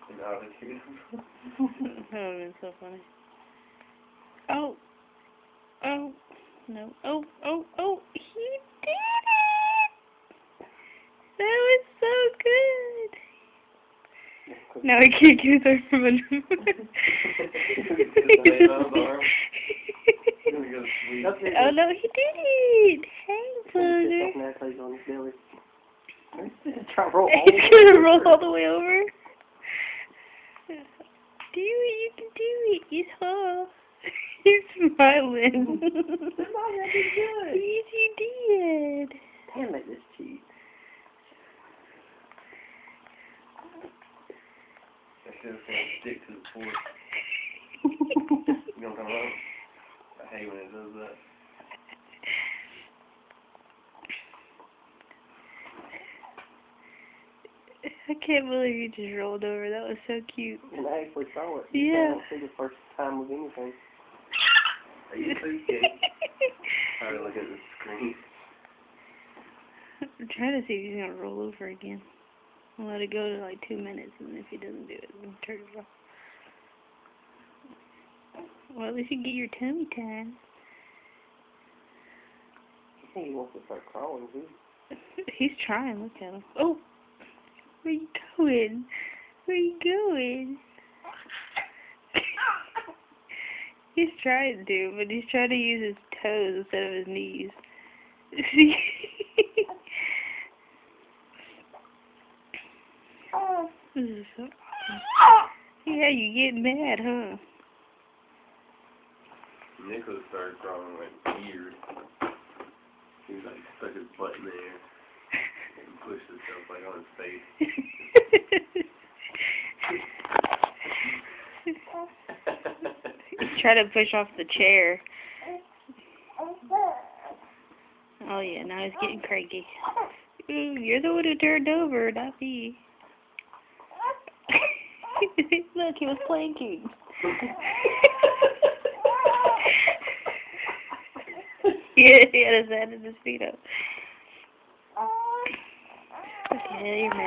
And attitude. That would have been so funny. Oh. Oh. No. Oh. Oh. Oh. He did it! That was so good. Now I can't get his arm from under him. Oh no, he did it! Hey, Booger. He's gonna roll all the way over. Do it, you can do it. You saw. You're smiling. Yes, you did. Damn it, this cheese. That shit's gonna stick to the fork. You know what I'm talking about? I hate when it does that. I can't believe you just rolled over. That was so cute. And I actually saw it. Yeah. I don't see the first time with anything. Are you too scared? Try to look at the screen. I'm trying to see if he's gonna roll over again. I'll let it go to like 2 minutes, and if he doesn't do it, then turn it off. Well, at least you get your tummy time. I think he wants to start crawling too. He's trying. Look at him. Oh, where you going? Where you going? He's trying to, but he's trying to use his toes instead of his knees. See? This is so awesome. Yeah, you get mad, huh? Nicholas started crawling like weird. He was like stuck his butt in there and pushed himself like on his face. He's trying to push off the chair. Oh yeah, now he's getting cranky. Ooh, you're the one who turned over, not me. Look, he was planking. Yeah, he had his hand in his feet up. Yeah, you're mad.